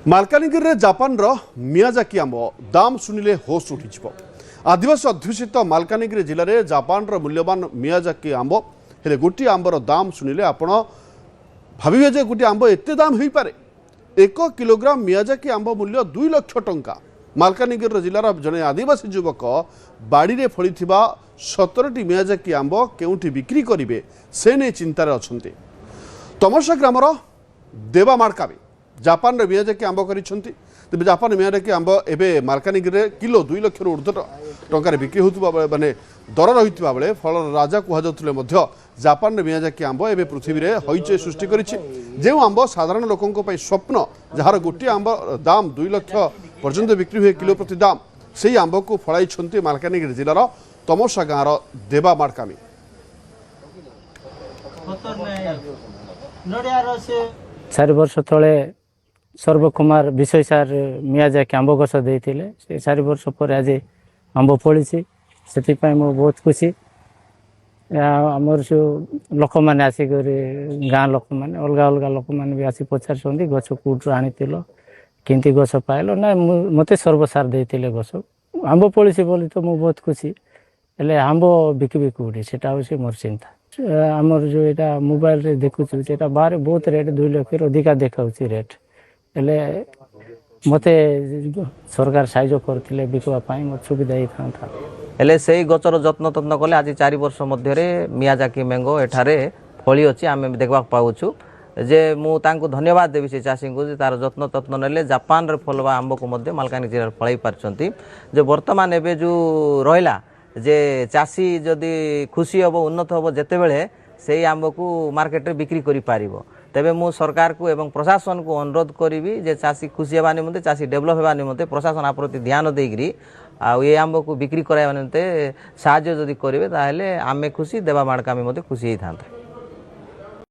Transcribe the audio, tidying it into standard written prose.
ମାଲକାନଗିରିରେ ଜାପାନର ମିୟାଜାକି ଆମ୍ବ ଦାମ ଶୁଣିଲେ ହୋସ୍ ଉଠିଯିବ। ଆଦିବାସୀ ଅଧ୍ୟୁଷିତ ମାଲକାନଗିରି ଜିଲ୍ଲାରେ ଜାପାନର ମୂଲ୍ୟବାନ ମିୟାଜାକି ଆମ୍ବ ହେଲେ ଗୋଟିଏ ଆମ୍ବର ଦାମ ଶୁଣିଲେ ଆପଣ ଭାବିବେ ଯେ ଗୋଟିଏ ଆମ୍ବ ଏତେ ଦାମ ହୋଇପାରେ। 1 କିଲୋଗ୍ରାମ ମିୟାଜାକି ଆମ୍ବ ମୂଲ୍ୟ 2 ଲକ୍ଷ ଟଙ୍କା। ମାଲକାନଗିରି ଜିଲ୍ଲାର ଜଣେ ଆଦିବାସୀ ଯୁବକ ବାଡ଼ିରେ ଫଳିଥିବା 17ଟି ମିୟାଜାକି ଆମ୍ବ କେଉଁଠି ବିକ୍ରି କରିବେ ସେ ନେଇ ଚିନ୍ତାରେ ଅଛନ୍ତି। ତମସା ଗ୍ରାମର ଦେବା ମାର୍କାବେ ଜାପାନରେ ମିୟାଜାକି ଆମ୍ବ କରିଛନ୍ତି। ତେବେ ଜାପାନ ମିୟାଜାକି ଆମ୍ବ ଏବେ ମାଲକାନଗିରିରେ କିଲୋ 2 ଲକ୍ଷରୁ ଊର୍ଦ୍ଧ୍ୱ ଟଙ୍କାରେ ବିକ୍ରି ହେଉଥିବା ବେଳେ ମାନେ ଦର ରହିଥିବା ବେଳେ ଫଳର ରାଜା କୁହାଯାଉଥିଲେ ମଧ୍ୟ ଜାପାନରେ ମିୟାଜାକି ଆମ୍ବ ଏବେ ପୃଥିବୀରେ ହଇଚଇ ସୃଷ୍ଟି କରିଛି। ଯେଉଁ ଆମ୍ବ ସାଧାରଣ ଲୋକଙ୍କ ପାଇଁ ସ୍ୱପ୍ନ, ଯାହାର ଗୋଟିଏ ଆମ୍ବ ଦାମ 2 ଲକ୍ଷ ପର୍ଯ୍ୟନ୍ତ ବିକ୍ରି ହୁଏ କିଲୋ ପ୍ରତି ଦାମ, ସେହି ଆମ୍ବକୁ ଫଳାଇଛନ୍ତି ମାଲକାନଗିରି ଜିଲ୍ଲାର ତମସା ଗାଁର ଦେବା ମାର୍କାମୀ। 4 ବର୍ଷ ତଳେ ସର୍ବକୁମାର ବିଷୟ ସାର୍ ମିୟାଜାକି ଆମ୍ବ ଗଛ ଦେଇଥିଲେ। ସେ 4 ବର୍ଷ ପରେ ଆଜି ଆମ୍ବ ଫଳିଛି, ସେଥିପାଇଁ ମୁଁ ବହୁତ ଖୁସି। ଆମର ସବୁ ଲୋକମାନେ ଆସିକରି ଗାଁ ଲୋକମାନେ ଅଲଗା ଅଲଗା ଲୋକମାନେ ବି ଆସି ପଚାରୁଛନ୍ତି ଗଛ କେଉଁଠୁ ଆଣିଥିଲ, କେମିତି ଗଛ ପାଇଲ? ନା ମୋତେ ସର୍ବସାର ଦେଇଥିଲେ ଗଛ। ଆମ୍ବ ଫଳିଛି ବୋଲି ତ ମୁଁ ବହୁତ ଖୁସି, ହେଲେ ଆମ୍ବ ବିକିବି କେଉଁଠି ସେଟା ହେଉଛି ମୋର ଚିନ୍ତା। ଆମର ଯେଉଁ ଏଇଟା ମୋବାଇଲରେ ଦେଖୁଛୁ ସେଇଟା ବାହାରେ ବହୁତ ରେଟ୍, 2 ଲକ୍ଷରୁ ଅଧିକା ଦେଖାଉଛି ରେଟ୍। ହେଲେ ମୋତେ ସରକାର ସାହାଯ୍ୟ କରିଥିଲେ ବିକିବା ପାଇଁ, ମୋତେ ସୁବିଧା ହେଇଥାନ୍ତା। ହେଲେ ସେଇ ଗଛର ଯତ୍ନ କଲେ ଆଜି 4 ବର୍ଷ ମଧ୍ୟରେ ମିୟାଜାକି ମ୍ୟାଙ୍ଗୋ ଏଠାରେ ଫଳି ଅଛି ଆମେ ଦେଖିବାକୁ ପାଉଛୁ। ଯେ ମୁଁ ତାଙ୍କୁ ଧନ୍ୟବାଦ ଦେବି ସେ ଚାଷୀଙ୍କୁ ଯେ ତାର ଯତ୍ନ ନେଲେ ଜାପାନରେ ଫଳବା ଆମ୍ବକୁ ମଧ୍ୟ ମାଲକାନଗିରି ଜିଲ୍ଲାରେ ଫଳାଇ ପାରିଛନ୍ତି। ଯେ ବର୍ତ୍ତମାନ ଏବେ ଯେଉଁ ରହିଲା ଯେ ଚାଷୀ ଯଦି ଖୁସି ହେବ, ଉନ୍ନତ ହେବ ଯେତେବେଳେ ସେଇ ଆମ୍ବକୁ ମାର୍କେଟରେ ବିକ୍ରି କରିପାରିବ। ତେବେ ମୁଁ ସରकारକୁ ଏବଂ ପ୍ରଶାସନକୁ ଅନୁରୋଧ କରିବି ଯେ ଚାଷୀ ଖୁସି ହେବା ନିମନ୍ତେ, ଚାଷୀ ଡେଭଲପ୍ ହେବା ନିମନ୍ତେ ପ୍ରଶାସନ ଆ ପ୍ରତି ଧ୍ୟାନ ଦେଇକରି ଆଉ ଏ ଆମ୍ବକୁ ବିକ୍ରି କରାଇବା ନିମନ୍ତେ ସାହାଯ୍ୟ ଯଦି କରିବେ ତାହେଲେ ଆମେ ଖୁସି, ଦେବା ମାର୍କାମୀ ମଧ୍ୟ ଖୁସି ହେଇଥାନ୍ତା।